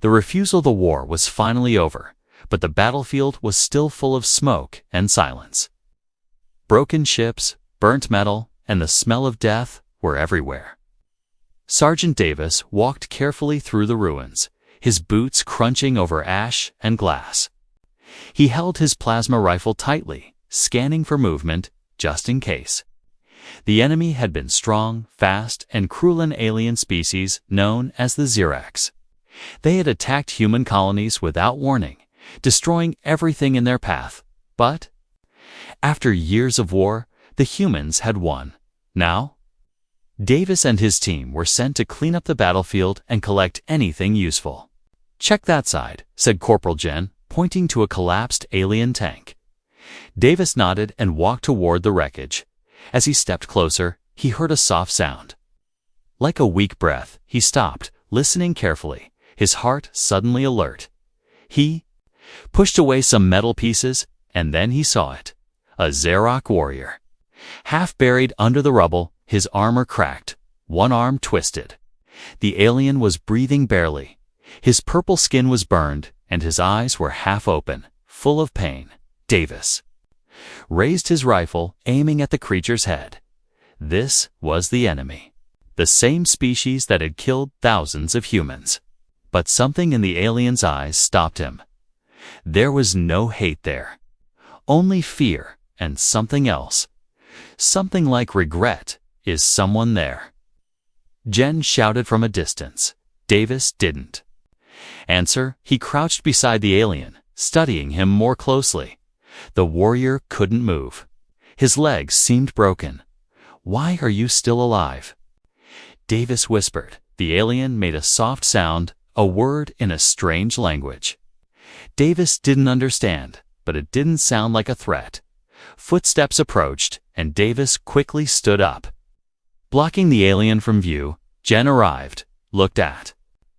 The refusal of the war was finally over, but the battlefield was still full of smoke and silence. Broken ships, burnt metal, and the smell of death were everywhere. Sergeant Davis walked carefully through the ruins, his boots crunching over ash and glass. He held his plasma rifle tightly, scanning for movement just in case. The enemy had been strong, fast, and cruel, an alien species known as the Xerax. They had attacked human colonies without warning, destroying everything in their path. But after years of war, the humans had won. Now, Davis and his team were sent to clean up the battlefield and collect anything useful. "Check that side," said Corporal Jen, pointing to a collapsed alien tank. Davis nodded and walked toward the wreckage. As he stepped closer, he heard a soft sound. Like a weak breath, he stopped, listening carefully, his heart suddenly alert. He pushed away some metal pieces, and then he saw it. A Xerac warrior. Half buried under the rubble, his armor cracked, one arm twisted. The alien was breathing barely. His purple skin was burned, and his eyes were half open, full of pain. Davis raised his rifle, aiming at the creature's head. This was the enemy, the same species that had killed thousands of humans. But something in the alien's eyes stopped him. There was no hate there, only fear and something else. Something like regret. Is someone there? Jen shouted from a distance. Davis didn't answer. He crouched beside the alien, studying him more closely. The warrior couldn't move. His legs seemed broken. "Why are you still alive?" Davis whispered. The alien made a soft sound, a word in a strange language. Davis didn't understand, but it didn't sound like a threat. Footsteps approached, and Davis quickly stood up. Blocking the alien from view, Jen arrived, looked at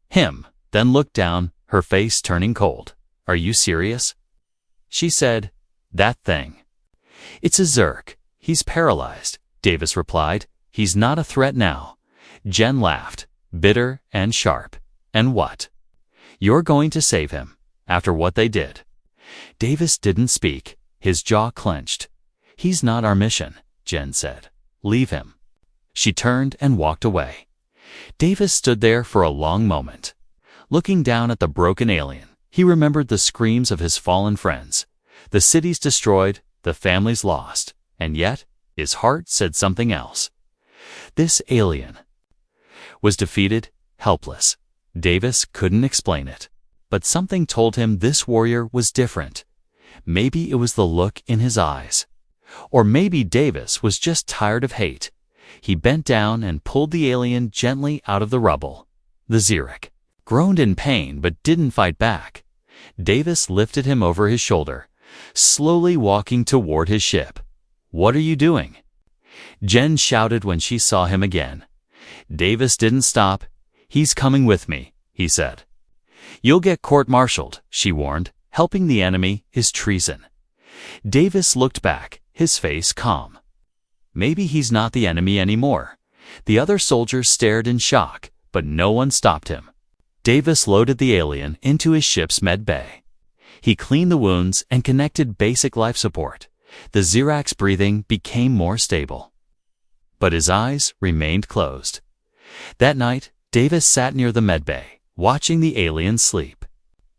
him, then looked down, her face turning cold. "Are you serious?" She said, "That thing. It's a Zerk. He's paralyzed," Davis replied. "He's not a threat now." Jen laughed, bitter and sharp. "And what? You're going to save him, after what they did?" Davis didn't speak, his jaw clenched. "He's not our mission," Jen said. "Leave him." She turned and walked away. Davis stood there for a long moment. Looking down at the broken alien, he remembered the screams of his fallen friends. The cities destroyed, the families lost, and yet his heart said something else. This alien was defeated, helpless. Davis couldn't explain it, but something told him this warrior was different. Maybe it was the look in his eyes. Or maybe Davis was just tired of hate. He bent down and pulled the alien gently out of the rubble. The Xerac groaned in pain but didn't fight back. Davis lifted him over his shoulder, slowly walking toward his ship. "What are you doing?" Jen shouted when she saw him again. Davis didn't stop. "He's coming with me," he said. "You'll get court-martialed," she warned. "Helping the enemy is treason." Davis looked back, his face calm. Maybe he's not the enemy anymore. The other soldiers stared in shock, but no one stopped him. Davis loaded the alien into his ship's med bay. He cleaned the wounds and connected basic life support. The Xerac's breathing became more stable. But his eyes remained closed. That night, Davis sat near the med bay, watching the alien sleep.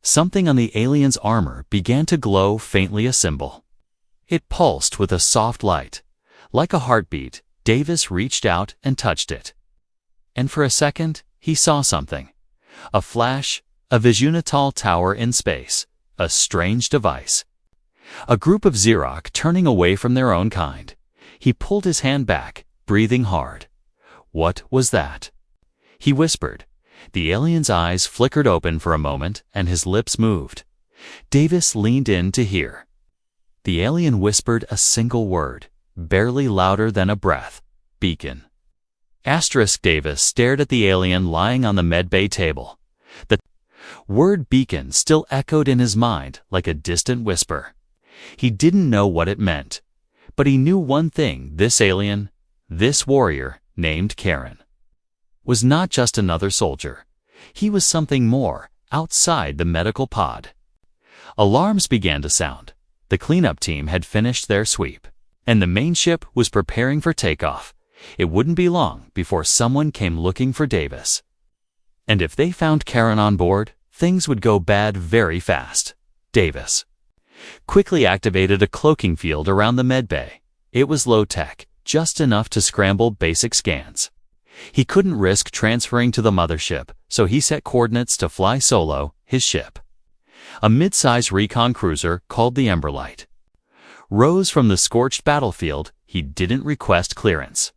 Something on the alien's armor began to glow faintly, a symbol. It pulsed with a soft light. Like a heartbeat, Davis reached out and touched it. And for a second, he saw something. A flash, a Visunatal tower in space, a strange device. A group of Xerac turning away from their own kind. He pulled his hand back, breathing hard. What was that? He whispered. The alien's eyes flickered open for a moment and his lips moved. Davis leaned in to hear. The alien whispered a single word, barely louder than a breath. "Beacon." Davis stared at the alien lying on the medbay table. The word beacon still echoed in his mind like a distant whisper. He didn't know what it meant, but he knew one thing: this alien, this warrior named Karen, was not just another soldier. He was something more, outside the medical pod. Alarms began to sound. The cleanup team had finished their sweep, and the main ship was preparing for takeoff. It wouldn't be long before someone came looking for Davis. And if they found Karen on board, things would go bad very fast. Davis quickly activated a cloaking field around the medbay. It was low-tech, just enough to scramble basic scans. He couldn't risk transferring to the mothership, so he set coordinates to fly solo, his ship. A mid-size recon cruiser called the Emberlight rose from the scorched battlefield. He didn't request clearance.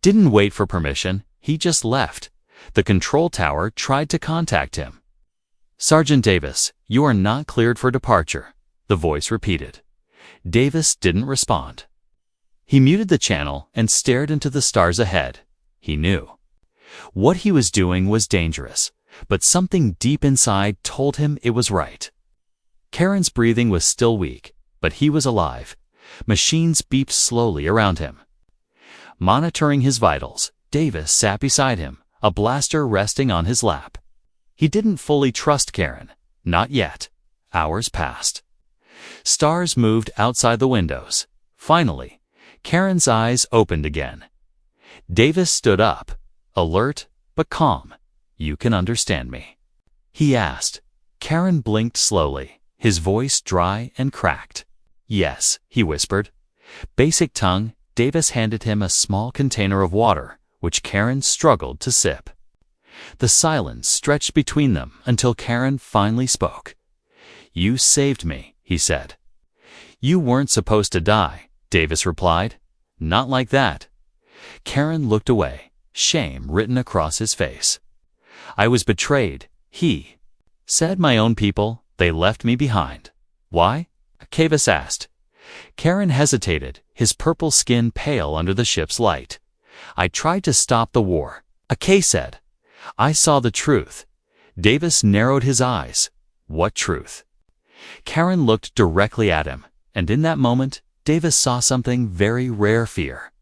Didn't wait for permission, he just left. The control tower tried to contact him. "Sergeant Davis, you are not cleared for departure," the voice repeated. Davis didn't respond. He muted the channel and stared into the stars ahead. He knew what he was doing was dangerous, but something deep inside told him it was right. Karen's breathing was still weak, but he was alive. Machines beeped slowly around him. Monitoring his vitals, Davis sat beside him, a blaster resting on his lap. He didn't fully trust Karen. Not yet. Hours passed. Stars moved outside the windows. Finally, Karen's eyes opened again. Davis stood up, alert but calm. "You can understand me?" he asked. Karen blinked slowly, his voice dry and cracked. "Yes," he whispered. Basic tongue. Davis handed him a small container of water, which Karen struggled to sip. The silence stretched between them until Karen finally spoke. "You saved me," he said. "You weren't supposed to die," Davis replied. "Not like that." Karen looked away, shame written across his face. "I was betrayed," he said. "My own people, they left me behind." "Why?" Davis asked. Karen hesitated, his purple skin pale under the ship's light. "I tried to stop the war," Kay said. "I saw the truth." Davis narrowed his eyes. "What truth?" Karen looked directly at him, and in that moment, Davis saw something very rare: fear.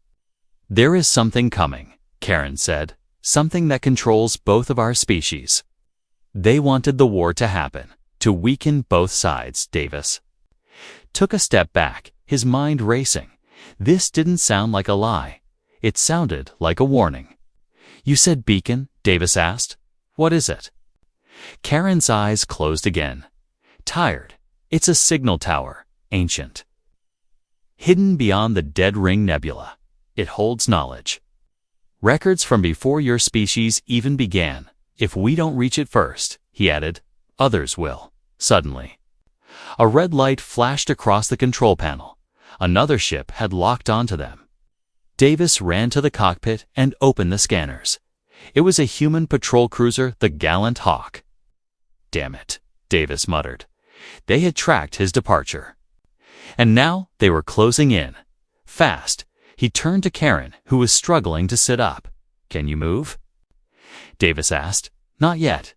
"There is something coming," Karen said, "something that controls both of our species." They wanted the war to happen, to weaken both sides. Davis took a step back, his mind racing. This didn't sound like a lie. It sounded like a warning. "You said beacon?" Davis asked. "What is it?" Karen's eyes closed again. "Tired. It's a signal tower, ancient. Hidden beyond the Dead Ring Nebula. It holds knowledge. Records from before your species even began. If we don't reach it first," he added, "others will." Suddenly, a red light flashed across the control panel. Another ship had locked onto them. Davis ran to the cockpit and opened the scanners. It was a human patrol cruiser, the Gallant Hawk. "Damn it," Davis muttered. They had tracked his departure. And now they were closing in. Fast. He turned to Karen, who was struggling to sit up. "Can you move?" Davis asked. "Not yet."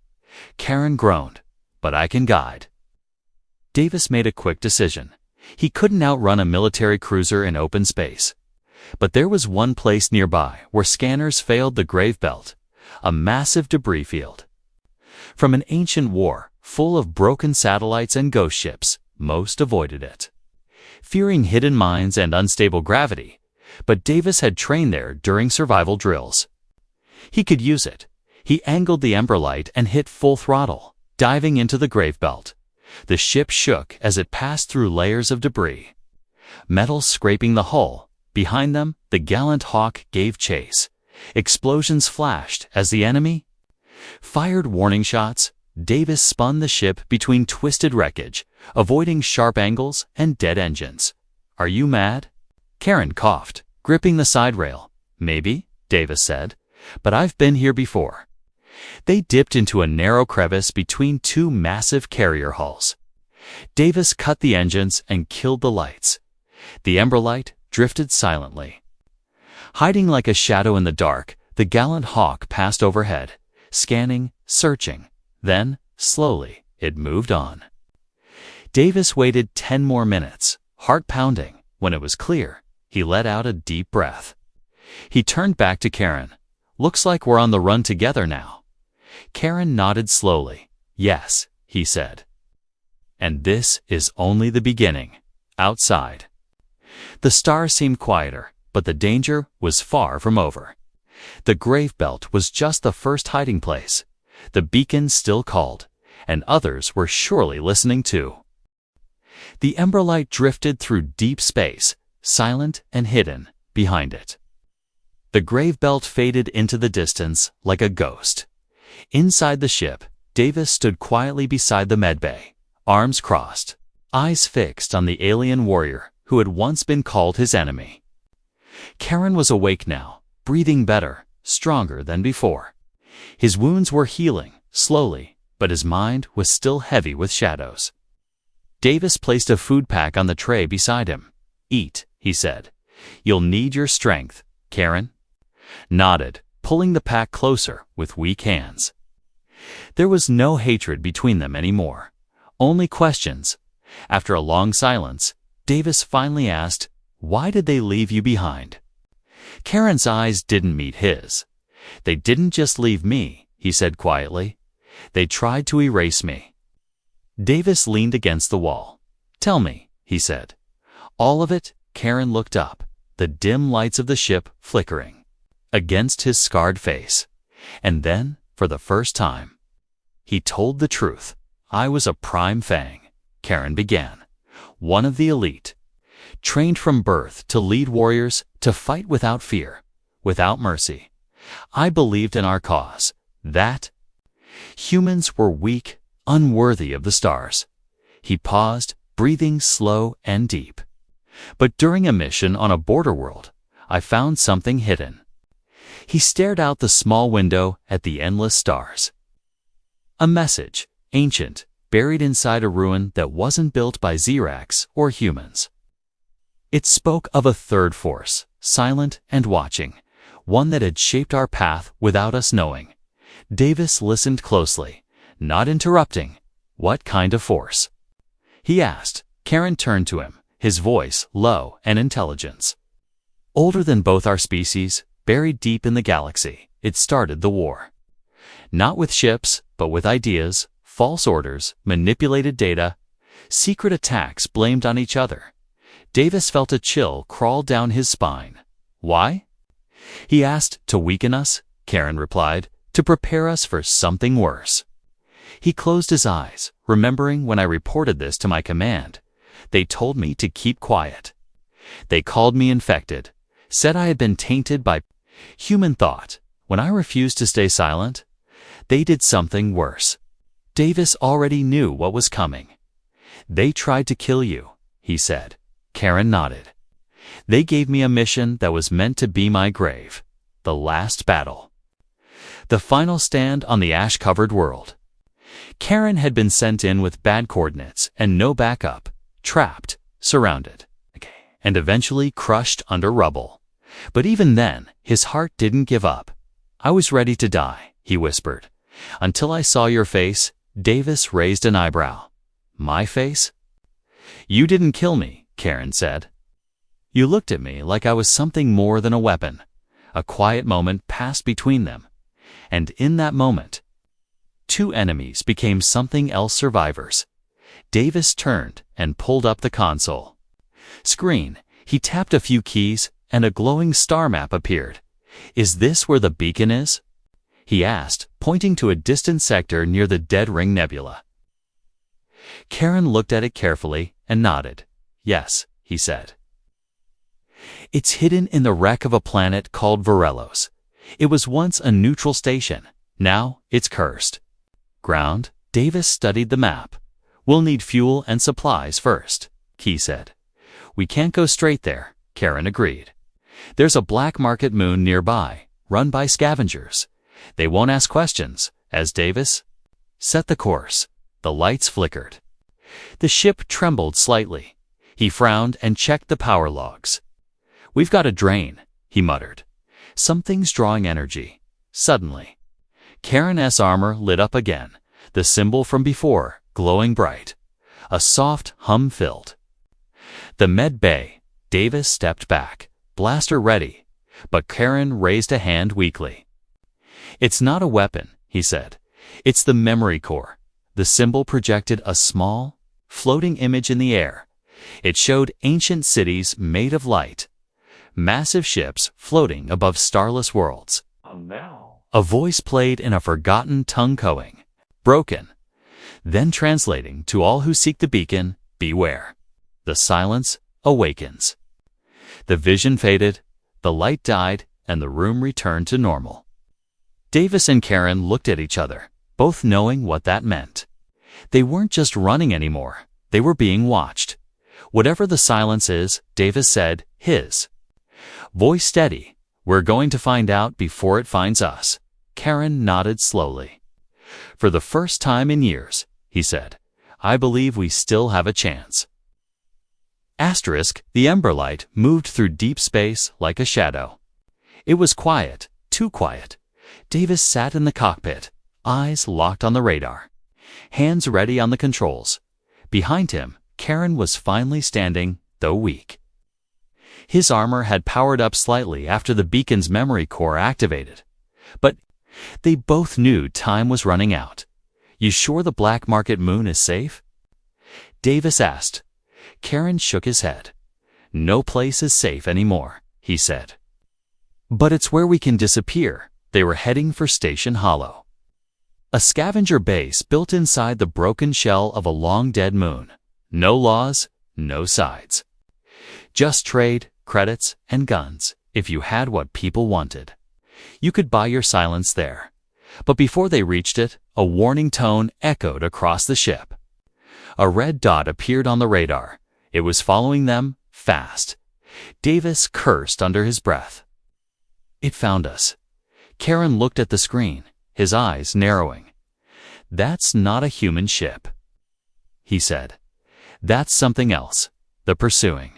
Karen groaned. "But I can guide." Davis made a quick decision. He couldn't outrun a military cruiser in open space. But there was one place nearby where scanners failed: the grave belt, a massive debris field from an ancient war, full of broken satellites and ghost ships. Most avoided it, fearing hidden mines and unstable gravity, but Davis had trained there during survival drills. He could use it. He angled the Emberlight and hit full throttle, diving into the grave belt. The ship shook as it passed through layers of debris, metal scraping the hull. Behind them, the Gallant Hawk gave chase. Explosions flashed as the enemy fired warning shots. Davis spun the ship between twisted wreckage, avoiding sharp angles and dead engines. "Are you mad?" Karen coughed, gripping the side rail. "Maybe," Davis said, "but I've been here before." They dipped into a narrow crevice between two massive carrier hulls. Davis cut the engines and killed the lights. The Emberlight drifted silently. Hiding like a shadow in the dark, the Gallant Hawk passed overhead, scanning, searching. Then, slowly, it moved on. Davis waited 10 more minutes, heart pounding. When it was clear, he let out a deep breath. He turned back to Karen. "Looks like we're on the run together now." Karen nodded slowly. Yes, he said. And this is only the beginning. Outside, the stars seemed quieter, but the danger was far from over. The grave belt was just the first hiding place. The beacon still called, and others were surely listening too. The ember light drifted through deep space, silent and hidden behind it. The grave belt faded into the distance like a ghost. Inside the ship, Davis stood quietly beside the medbay, arms crossed, eyes fixed on the alien warrior who had once been called his enemy. Karen was awake now, breathing better, stronger than before. His wounds were healing, slowly, but his mind was still heavy with shadows. Davis placed a food pack on the tray beside him. "Eat," he said. "You'll need your strength." Karen nodded, pulling the pack closer with weak hands. There was no hatred between them anymore, only questions. After a long silence, Davis finally asked, "Why did they leave you behind?" Karen's eyes didn't meet his. "They didn't just leave me," he said quietly. "They tried to erase me." Davis leaned against the wall. "Tell me," he said. "All of it?" Karen looked up, the dim lights of the ship flickering against his scarred face. And then, for the first time, he told the truth. "I was a prime Fang," Karen began. "One of the elite. Trained from birth to lead warriors, to fight without fear, without mercy. I believed in our cause, that humans were weak, unworthy of the stars." He paused, breathing slow and deep. "But during a mission on a border world, I found something hidden." He stared out the small window at the endless stars. A message, ancient, buried inside a ruin that wasn't built by Xerax or humans. It spoke of a third force, silent and watching, one that had shaped our path without us knowing. Davis listened closely, not interrupting. "What kind of force?" he asked. Karen turned to him, his voice low and intelligent. "Older than both our species, buried deep in the galaxy. It started the war. Not with ships, but with ideas, false orders, manipulated data, secret attacks blamed on each other." Davis felt a chill crawl down his spine. "Why?" he asked. "To weaken us," Karen replied, "to prepare us for something worse." He closed his eyes, remembering when I reported this to my command. They told me to keep quiet. They called me infected, said I had been tainted by human thought. When I refused to stay silent, they did something worse. Davis already knew what was coming. "They tried to kill you," he said. Karen nodded. "They gave me a mission that was meant to be my grave. The last battle. The final stand on the ash-covered world." Karen had been sent in with bad coordinates and no backup, trapped, surrounded, and eventually crushed under rubble. But even then, his heart didn't give up. "I was ready to die," he whispered. "Until I saw your face." Davis raised an eyebrow. "My face?" "You didn't kill me," Karen said. "You looked at me like I was something more than a weapon." A quiet moment passed between them. And in that moment, two enemies became something else, survivors. Davis turned and pulled up the console screen. He tapped a few keys, and a glowing star map appeared. "Is this where the beacon is?" he asked, pointing to a distant sector near the Dead Ring Nebula. Karen looked at it carefully and nodded. "Yes," he said. "It's hidden in the wreck of a planet called Varelos. It was once a neutral station. Now it's cursed." "Ground?" Davis studied the map. "We'll need fuel and supplies first," he said. "We can't go straight there," Karen agreed. "There's a black market moon nearby, run by scavengers. They won't ask questions." As Davis set the course, the lights flickered. The ship trembled slightly. He frowned and checked the power logs. "We've got a drain," he muttered. "Something's drawing energy." Suddenly, Karen's armor lit up again, the symbol from before, glowing bright. A soft hum filled the med bay. Davis stepped back, blaster ready, but Karen raised a hand weakly. "It's not a weapon," he said. "It's the memory core, The symbol projected a small, floating image in the air. It showed ancient cities made of light, massive ships floating above starless worlds. A voice played in a forgotten tongue cooing, broken, then translating to all who seek the beacon, beware. The silence awakens. The vision faded, the light died, and the room returned to normal. Davis and Karen looked at each other, both knowing what that meant. They weren't just running anymore, they were being watched. Whatever the silence is, Davis said, his voice steady. We're going to find out before it finds us. Karen nodded slowly. For the first time in years, he said, I believe we still have a chance. Asterisk, the Emberlight moved through deep space like a shadow. It was quiet, too quiet. Davis sat in the cockpit, eyes locked on the radar, hands ready on the controls. Behind him, Karen was finally standing, though weak. His armor had powered up slightly after the beacon's memory core activated. But they both knew time was running out. You sure the black market moon is safe? Davis asked. Karen shook his head. No place is safe anymore, he said. But it's where we can disappear. They were heading for Station Hollow, a scavenger base built inside the broken shell of a long-dead moon. No laws, no sides. Just trade, credits, and guns, if you had what people wanted. You could buy your silence there. But before they reached it, a warning tone echoed across the ship. A red dot appeared on the radar. It was following them, fast. Davis cursed under his breath. It found us. Karen looked at the screen, his eyes narrowing. That's not a human ship, he said. That's something else. The pursuing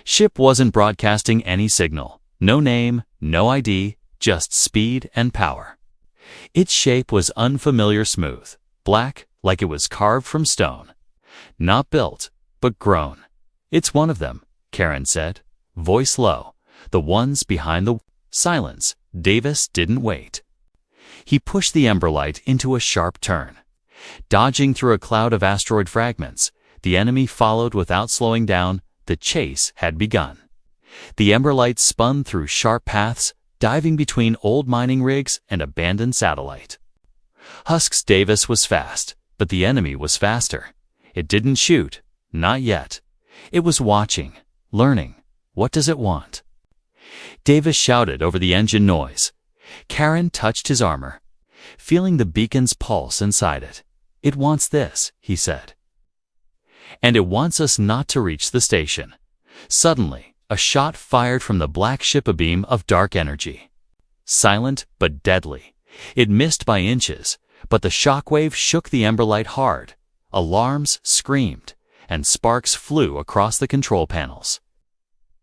ship wasn't broadcasting any signal. No name, no ID, just speed and power. Its shape was unfamiliar smooth, black, like it was carved from stone. Not built, but grown. It's one of them, Karen said, voice low. The ones behind the silence. Davis didn't wait. He pushed the Emberlight into a sharp turn. Dodging through a cloud of asteroid fragments, the enemy followed without slowing down. The chase had begun. The Emberlight spun through sharp paths, diving between old mining rigs and abandoned satellite. Husk's Davis was fast, but the enemy was faster. It didn't shoot, not yet. It was watching, learning. What does it want? Davis shouted over the engine noise. Karen touched his armor, feeling the beacon's pulse inside it. It wants this, he said. And it wants us not to reach the station. Suddenly, a shot fired from the black ship, a beam of dark energy. Silent but deadly. It missed by inches, but the shockwave shook the Emberlight hard. Alarms screamed, and sparks flew across the control panels.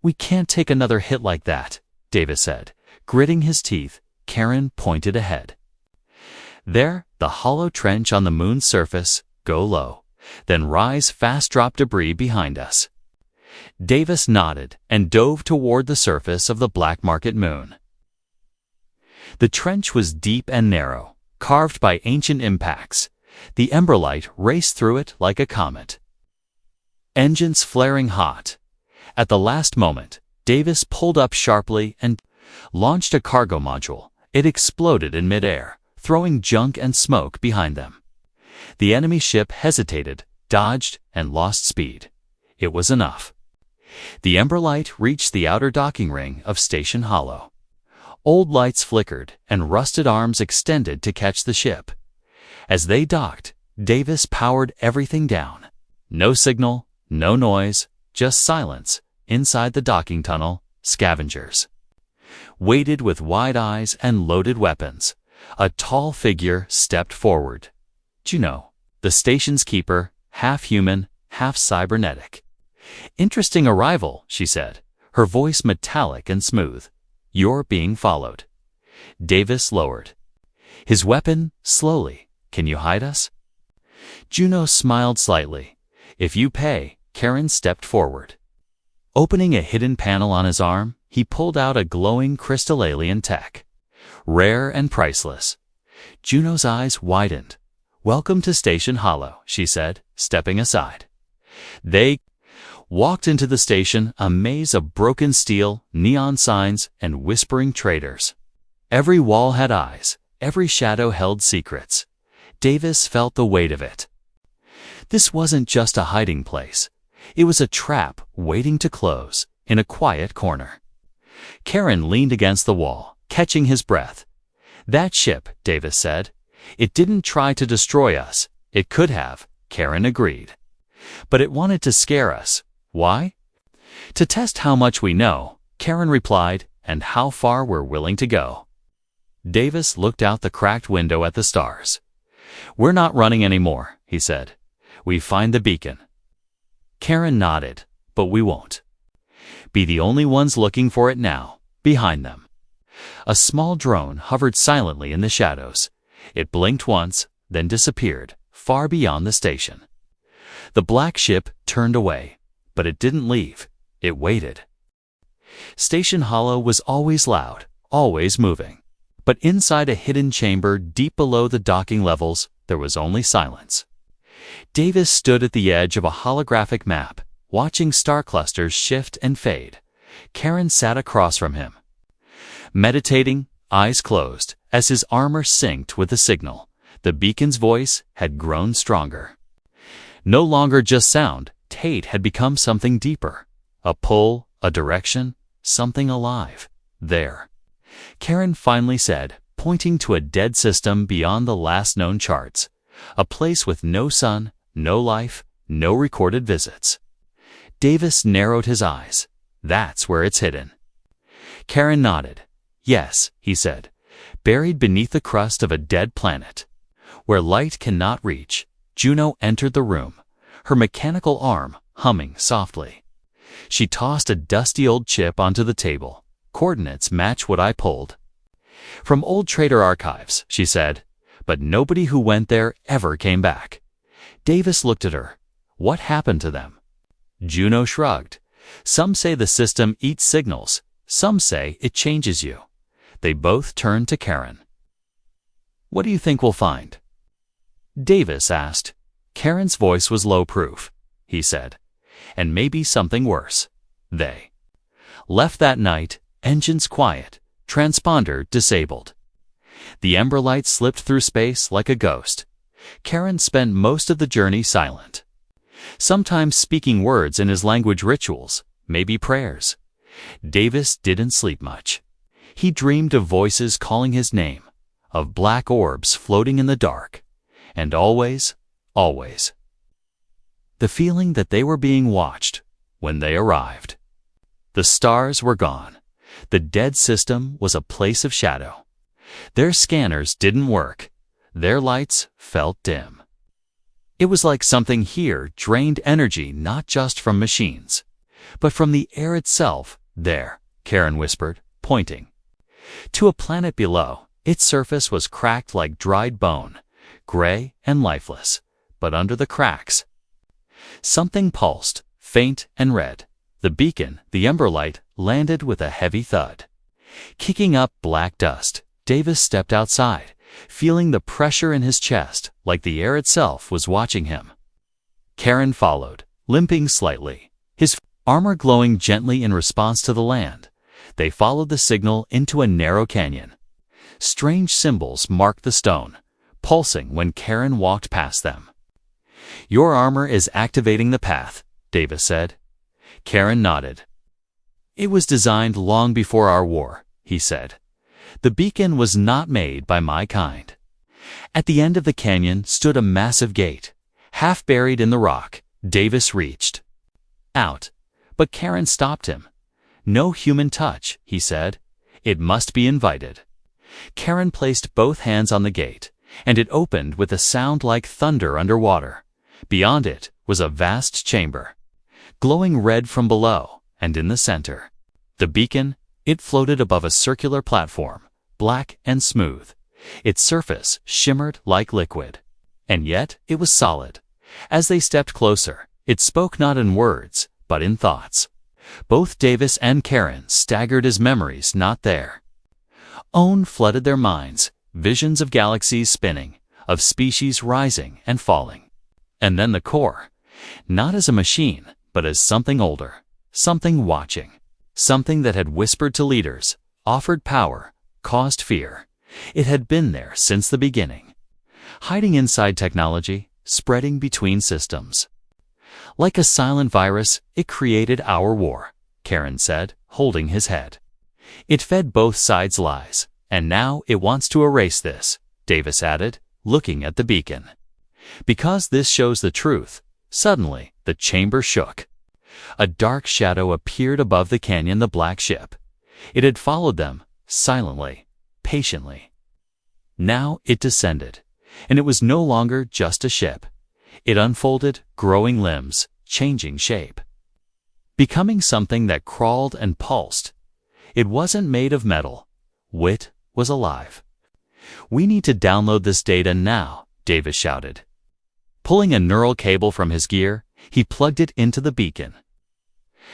We can't take another hit like that, Davis said. Gritting his teeth, Karen pointed ahead. There, the hollow trench on the moon's surface. Go low, then rise fast. Drop debris behind us. Davis nodded and dove toward the surface of the black market moon. The trench was deep and narrow, carved by ancient impacts. The Emberlight raced through it like a comet, engines flaring hot. At the last moment, Davis pulled up sharply and launched a cargo module. It exploded in midair, throwing junk and smoke behind them. The enemy ship hesitated, dodged, and lost speed. It was enough. The Emberlight reached the outer docking ring of Station Hollow. Old lights flickered, and rusted arms extended to catch the ship. As they docked, Davis powered everything down. No signal, no noise, just silence. Inside the docking tunnel, scavengers waited with wide eyes and loaded weapons. A tall figure stepped forward. Juno, the station's keeper, half human, half cybernetic. Interesting arrival, she said, her voice metallic and smooth. You're being followed. Davis lowered his weapon slowly. Can you hide us? Juno smiled slightly. If you pay. Karen stepped forward. Opening a hidden panel on his arm, he pulled out a glowing crystal alien tech. Rare and priceless. Juno's eyes widened. "Welcome to Station Hollow," she said, stepping aside. They walked into the station, a maze of broken steel, neon signs, and whispering traders. Every wall had eyes, every shadow held secrets. Davis felt the weight of it. This wasn't just a hiding place. It was a trap waiting to close in a quiet corner. Karen leaned against the wall, catching his breath. "That ship," Davis said. "It didn't try to destroy us. It could have," Karen agreed. "But it wanted to scare us. Why?" "To test how much we know," Karen replied, "and how far we're willing to go." Davis looked out the cracked window at the stars. "We're not running anymore," he said. "We find the beacon." Karen nodded. "But we won't be the only ones looking for it now." Behind them, a small drone hovered silently in the shadows. It blinked once, then disappeared, far beyond the station. The black ship turned away, but it didn't leave. It waited. Station Hollow was always loud, always moving. But inside a hidden chamber deep below the docking levels, there was only silence. Davis stood at the edge of a holographic map, watching star clusters shift and fade. Karen sat across from him, meditating, eyes closed, as his armor synced with the signal. The beacon's voice had grown stronger. No longer just sound, Tate had become something deeper. A pull, a direction, something alive. There. Karen finally said, pointing to a dead system beyond the last known charts. A place with no sun, no life, no recorded visits. Davis narrowed his eyes. "That's where it's hidden." Karen nodded. "Yes," he said, "buried beneath the crust of a dead planet, where light cannot reach." Juno entered the room, her mechanical arm humming softly. She tossed a dusty old chip onto the table. "Coordinates match what I pulled from old trader archives," she said, "but nobody who went there ever came back." Davis looked at her. "What happened to them?" Juno shrugged. "Some say the system eats signals. Some say it changes you." They both turned to Karen. "What do you think we'll find?" Davis asked. Karen's voice was low-proof. He said, "And maybe something worse." They left that night, engines quiet, transponder disabled. The Ember Light slipped through space like a ghost. Karen spent most of the journey silent, sometimes speaking words in his language rituals, maybe prayers. Davis didn't sleep much. He dreamed of voices calling his name, of black orbs floating in the dark, and always, always, the feeling that they were being watched when they arrived. The stars were gone. The dead system was a place of shadow. Their scanners didn't work. Their lights felt dim. It was like something here drained energy not just from machines, but from the air itself. "There," Karen whispered, pointing to a planet below. Its surface was cracked like dried bone, gray and lifeless, but under the cracks, something pulsed, faint and red. The beacon, the Ember Light, landed with a heavy thud, kicking up black dust. Davis stepped outside, feeling the pressure in his chest, like the air itself was watching him. Karen followed, limping slightly, his armor glowing gently in response to the land. They followed the signal into a narrow canyon. Strange symbols marked the stone, pulsing when Karen walked past them. "Your armor is activating the path," Davis said. Karen nodded. "It was designed long before our war," he said. "The beacon was not made by my kind." At the end of the canyon stood a massive gate, half buried in the rock. Davis reached out, but Karen stopped him. "No human touch," he said. "It must be invited." Karen placed both hands on the gate, and it opened with a sound like thunder underwater. Beyond it was a vast chamber, glowing red from below, and in the center, the beacon. It floated above a circular platform, black and smooth. Its surface shimmered like liquid, and yet it was solid. As they stepped closer, it spoke not in words, but in thoughts. Both Davis and Karen staggered as memories not there own flooded their minds, visions of galaxies spinning, of species rising and falling. And then the core, not as a machine, but as something older, something watching, something that had whispered to leaders, offered power, caused fear. It had been there since the beginning, hiding inside technology, spreading between systems. Like a silent virus, it created our war, Karen said, holding his head. It fed both sides' lies, and now it wants to erase this, Davis added, looking at the beacon. Because this shows the truth. Suddenly, the chamber shook. A dark shadow appeared above the canyon, the black ship. It had followed them, silently, patiently. Now it descended, and it was no longer just a ship. It unfolded, growing limbs, changing shape, becoming something that crawled and pulsed. It wasn't made of metal. Wit was alive. "We need to download this data now," Davis shouted. Pulling a neural cable from his gear, he plugged it into the beacon.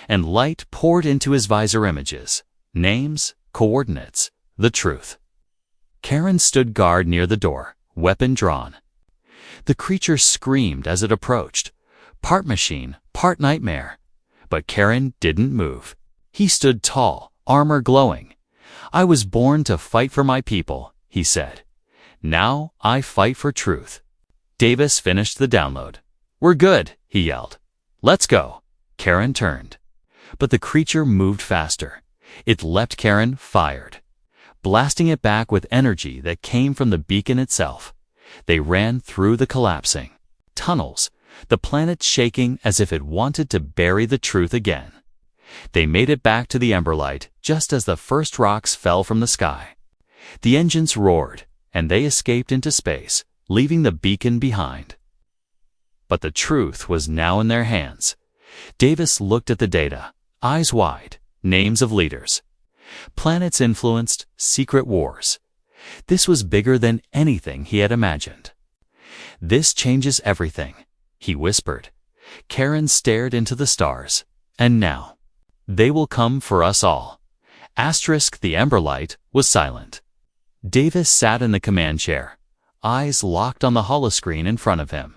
And light poured into his visor images, names, coordinates, the truth. Karen stood guard near the door, weapon drawn. The creature screamed as it approached, part machine, part nightmare. But Karen didn't move. He stood tall, armor glowing. "I was born to fight for my people," he said. "Now I fight for truth." Davis finished the download. "We're good," he yelled. "Let's go." Karen turned. But the creature moved faster. It leapt. Karen fired, blasting it back with energy that came from the beacon itself. They ran through the collapsing tunnels, the planet shaking as if it wanted to bury the truth again. They made it back to the Emberlight just as the first rocks fell from the sky. The engines roared, and they escaped into space, leaving the beacon behind. But the truth was now in their hands. Davis looked at the data, eyes wide, names of leaders. Planets influenced, secret wars. This was bigger than anything he had imagined. "This changes everything," he whispered. Karen stared into the stars. "And now, they will come for us all." The Emberlight was silent. Davis sat in the command chair, eyes locked on the holoscreen in front of him.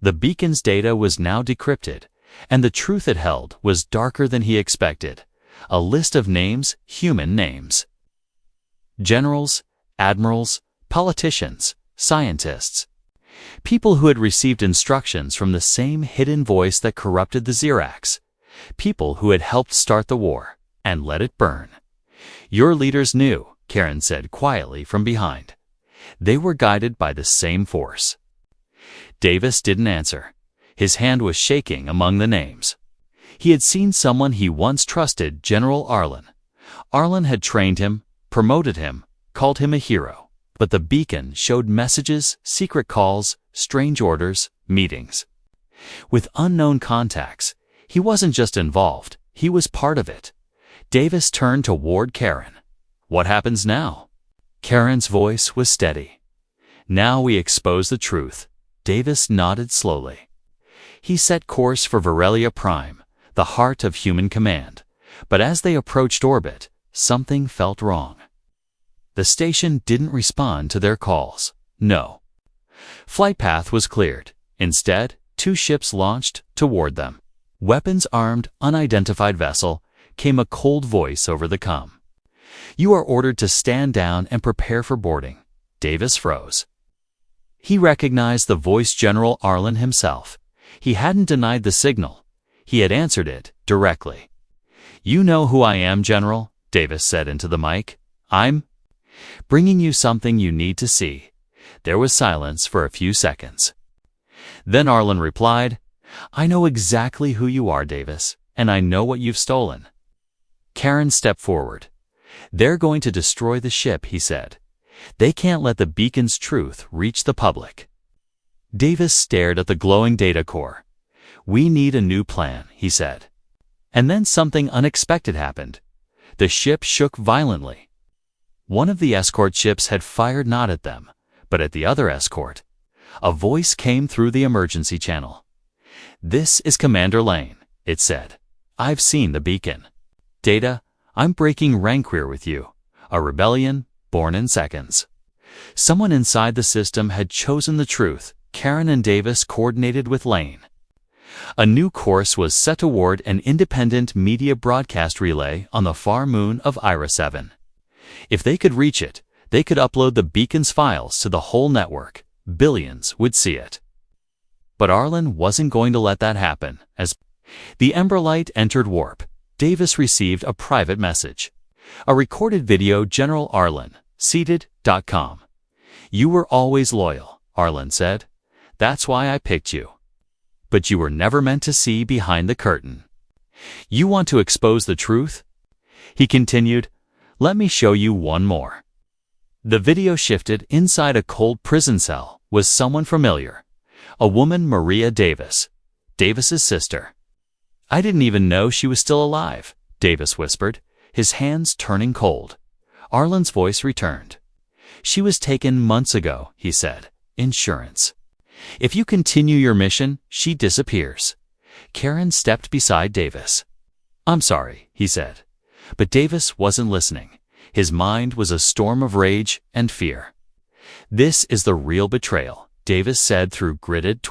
The beacon's data was now decrypted, and the truth it held was darker than he expected. A list of names, human names. Generals, admirals, politicians, scientists. People who had received instructions from the same hidden voice that corrupted the Xerax. People who had helped start the war and let it burn. "Your leaders knew," Karen said quietly from behind. "They were guided by the same force." Davis didn't answer. His hand was shaking among the names. He had seen someone he once trusted, General Arlen. Arlen had trained him, promoted him, called him a hero. But the beacon showed messages, secret calls, strange orders, meetings. With unknown contacts, he wasn't just involved, he was part of it. Davis turned toward Karen. "What happens now?" Karen's voice was steady. "Now we expose the truth." Davis nodded slowly. He set course for Varelia Prime, the heart of human command. But as they approached orbit, something felt wrong. The station didn't respond to their calls. No. Flight path was cleared. Instead, 2 ships launched toward them. Weapons-armed, unidentified vessel, came a cold voice over the comm. "You are ordered to stand down and prepare for boarding." Davis froze. He recognized the voice, General Arlen himself. He hadn't denied the signal. He had answered it directly. "You know who I am, General," Davis said into the mic. "I'm bringing you something you need to see." There was silence for a few seconds. Then Arlen replied, "I know exactly who you are, Davis, and I know what you've stolen." Karen stepped forward. "They're going to destroy the ship," he said. "They can't let the beacon's truth reach the public." Davis stared at the glowing data core. "We need a new plan," he said. And then something unexpected happened. The ship shook violently. One of the escort ships had fired not at them, but at the other escort. A voice came through the emergency channel. "This is Commander Lane," it said. "I've seen the beacon. Data, I'm breaking Ranqueer with you. A rebellion born in seconds." Someone inside the system had chosen the truth. Karen and Davis coordinated with Lane. A new course was set toward an independent media broadcast relay on the far moon of Ira 7. If they could reach it, they could upload the beacon's files to the whole network. Billions would see it. But Arlen wasn't going to let that happen. As the Emberlight entered warp, Davis received a private message. A recorded video. General Arlen, seated.com. You were always loyal, Arlen said. That's why I picked you. But you were never meant to see behind the curtain. You want to expose the truth? He continued, let me show you one more. The video shifted. Inside a cold prison cell was someone familiar. A woman, Maria Davis, Davis's sister. I didn't even know she was still alive, Davis whispered, his hands turning cold. Arlen's voice returned. She was taken months ago, he said. Insurance. If you continue your mission, she disappears. Karen stepped beside Davis. I'm sorry, he said. But Davis wasn't listening. His mind was a storm of rage and fear. This is the real betrayal, Davis said through gritted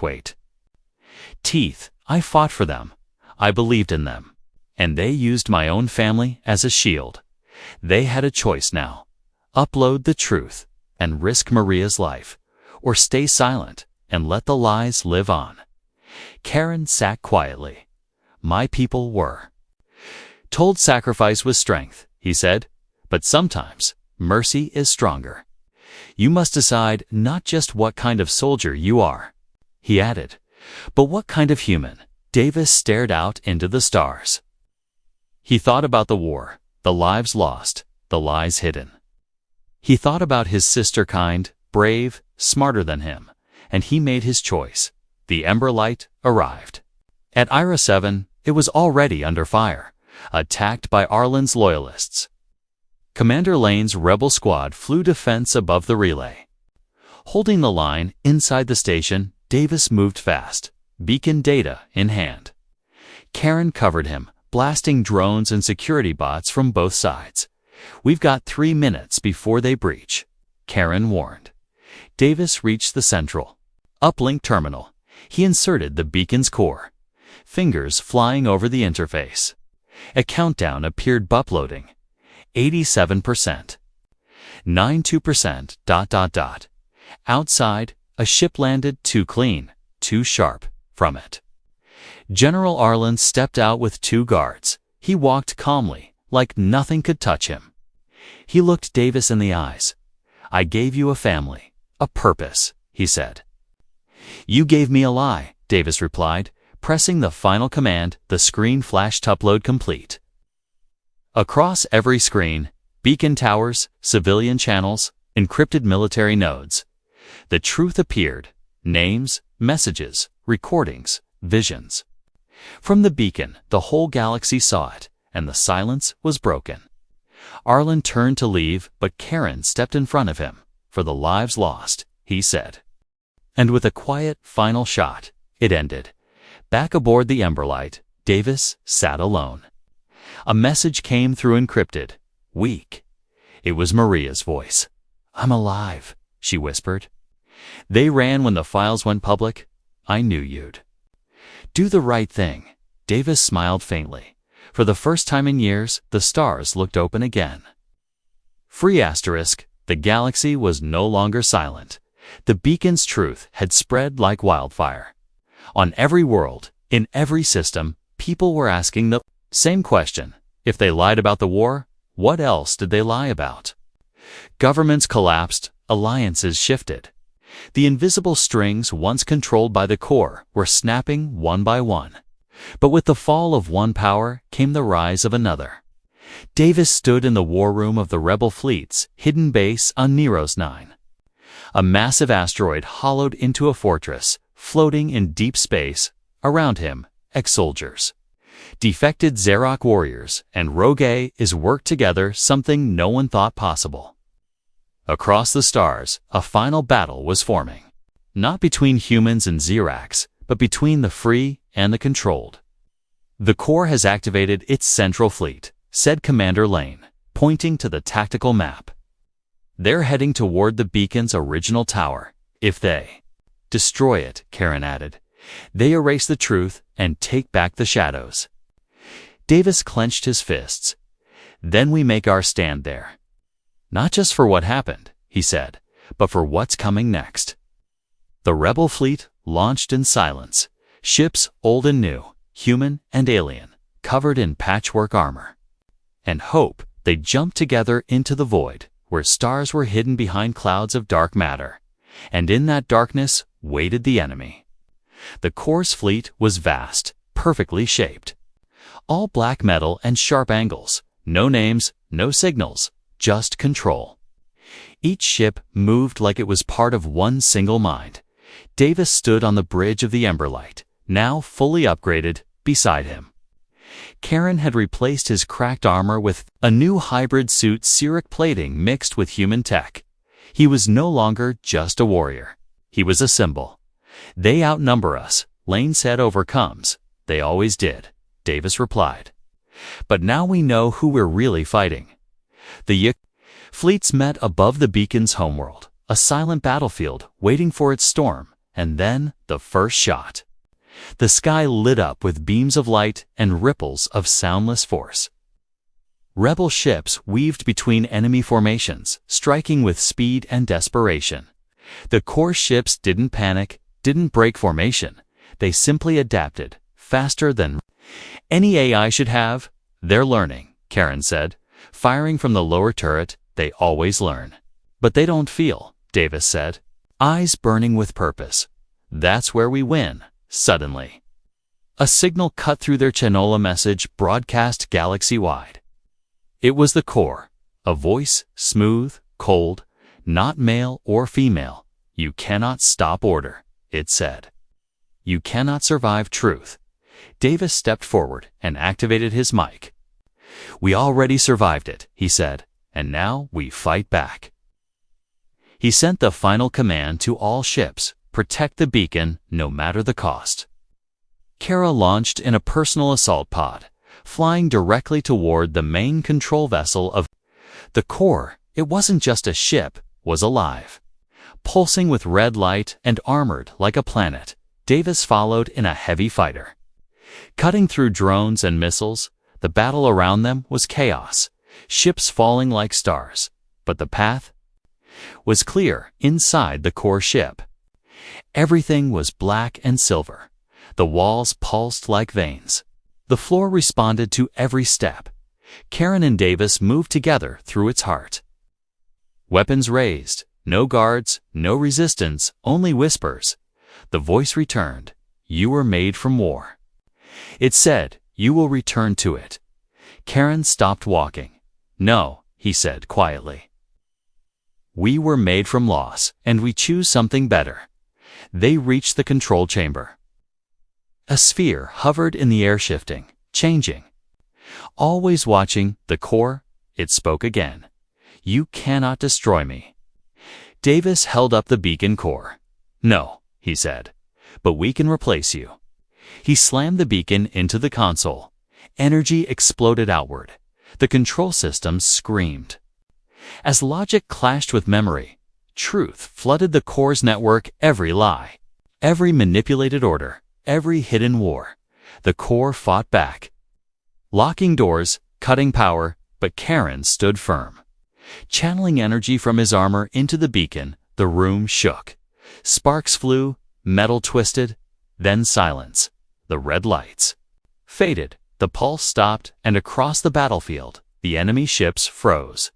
teeth. I fought for them. I believed in them. And they used my own family as a shield. They had a choice now. Upload the truth and risk Maria's life, or stay silent and let the lies live on. Karen sat quietly. My people were told sacrifice was strength, he said, but sometimes mercy is stronger. You must decide not just what kind of soldier you are, he added, but what kind of human. Davis stared out into the stars. He thought about the war, the lives lost, the lies hidden. He thought about his sister, kind, brave, smarter than him, and he made his choice. The Emberlight arrived. At Ira 7, it was already under fire, attacked by Arlen's loyalists. Commander Lane's rebel squad flew defense above the relay. Holding the line inside the station, Davis moved fast, beacon data in hand. Karen covered him, blasting drones and security bots from both sides. We've got 3 minutes before they breach, Karen warned. Davis reached the central uplink terminal. He inserted the beacon's core, fingers flying over the interface. A countdown appeared. Uploading. 87%. 92%. Outside, a ship landed. Too clean, too sharp. From it. General Arlen stepped out with 2 guards. He walked calmly, like nothing could touch him. He looked Davis in the eyes. I gave you a family, a purpose, he said. You gave me a lie, Davis replied, pressing the final command. The screen flashed. Upload complete. Across every screen, beacon towers, civilian channels, encrypted military nodes. The truth appeared. Names, messages, recordings, visions. From the beacon, the whole galaxy saw it, and the silence was broken. Arlen turned to leave, but Karen stepped in front of him. For the lives lost, he said. And with a quiet, final shot, it ended. Back aboard the Emberlight, Davis sat alone. A message came through encrypted. Weak. It was Maria's voice. I'm alive, she whispered. They ran when the files went public. I knew you'd do the right thing. Davis smiled faintly. For the first time in years, the stars looked open again. Free asterisk, the galaxy was no longer silent. The beacon's truth had spread like wildfire. On every world, in every system, people were asking the same question. If they lied about the war, what else did they lie about? Governments collapsed, alliances shifted. The invisible strings once controlled by the core were snapping one by one. But with the fall of one power came the rise of another. Davis stood in the war room of the rebel fleet's hidden base on Nero's 9. A massive asteroid hollowed into a fortress, floating in deep space. Around him, ex-soldiers, defected Xerox warriors, and Rogue is worked together, something no one thought possible. Across the stars, a final battle was forming. Not between humans and Xerox, but between the free and the controlled. The core has activated its central fleet, said Commander Lane, pointing to the tactical map. They're heading toward the beacon's original tower. If they destroy it, Karen added, they erase the truth and take back the shadows. Davis clenched his fists. Then we make our stand there. Not just for what happened, he said, but for what's coming next. The rebel fleet launched in silence, ships old and new, human and alien, covered in patchwork armor. And hope, they jumped together into the void, where stars were hidden behind clouds of dark matter. And in that darkness waited the enemy. The Core's fleet was vast, perfectly shaped. All black metal and sharp angles, no names, no signals, just control. Each ship moved like it was part of one single mind. Davis stood on the bridge of the Emberlight, now fully upgraded, beside him. Karen had replaced his cracked armor with a new hybrid suit, Cyric plating mixed with human tech. He was no longer just a warrior. He was a symbol. They outnumber us, Lane said. Overcomes. They always did, Davis replied. But now we know who we're really fighting. The fleets met above the beacon's homeworld, a silent battlefield waiting for its storm, and then the first shot. The sky lit up with beams of light and ripples of soundless force. Rebel ships weaved between enemy formations, striking with speed and desperation. The Core ships didn't panic, didn't break formation. They simply adapted, faster than any AI should have. They're learning, Karen said. Firing from the lower turret, they always learn. But they don't feel, Davis said. Eyes burning with purpose. That's where we win. Suddenly, a signal cut through their Chenola message, broadcast galaxy-wide. It was the Core, a voice, smooth, cold, not male or female. You cannot stop order, it said. You cannot survive truth. Davis stepped forward and activated his mic. We already survived it, he said, and now we fight back. He sent the final command to all ships. Protect the beacon, no matter the cost. Kara launched in a personal assault pod, flying directly toward the main control vessel of the Core. It wasn't just a ship, was alive. Pulsing with red light and armored like a planet, Davis followed in a heavy fighter. Cutting through drones and missiles, the battle around them was chaos, ships falling like stars. But the path was clear inside the Core ship. Everything was black and silver. The walls pulsed like veins. The floor responded to every step. Karen and Davis moved together through its heart. Weapons raised, no guards, no resistance, only whispers. The voice returned. You were made from war. It said, you will return to it. Karen stopped walking. No, he said quietly. We were made from loss, and we choose something better. They reached the control chamber. A sphere hovered in the air, shifting, changing. Always watching, the Core, it spoke again. You cannot destroy me. Davis held up the beacon core. No, he said, but we can replace you. He slammed the beacon into the console. Energy exploded outward. The control systems screamed. As logic clashed with memory, truth flooded the Core's network. Every lie, every manipulated order, every hidden war. The Core fought back, locking doors, cutting power, but Karen stood firm. Channeling energy from his armor into the beacon, the room shook. Sparks flew, metal twisted, then silence. The red lights faded, the pulse stopped, and across the battlefield, the enemy ships froze.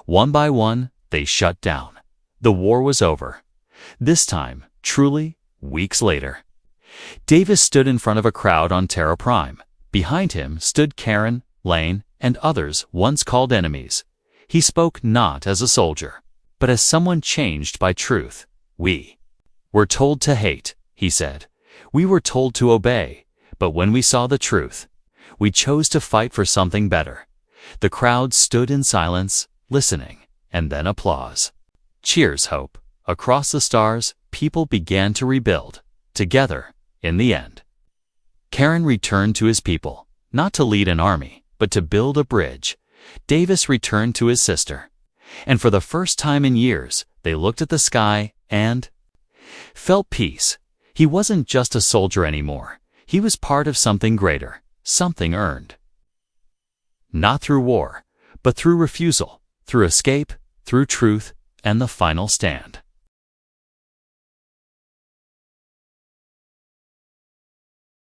One by one, they shut down. The war was over. This time, truly, weeks later. Davis stood in front of a crowd on Terra Prime. Behind him stood Karen, Lane, and others once called enemies. He spoke not as a soldier, but as someone changed by truth. We were told to hate, he said. We were told to obey, but when we saw the truth, we chose to fight for something better. The crowd stood in silence, listening, and then applause. Cheers, hope. Across the stars, people began to rebuild, together, in the end. Karen returned to his people, not to lead an army, but to build a bridge. Davis returned to his sister. And for the first time in years, they looked at the sky and felt peace. He wasn't just a soldier anymore. He was part of something greater, something earned. Not through war, but through refusal, through escape, through truth, and the final stand.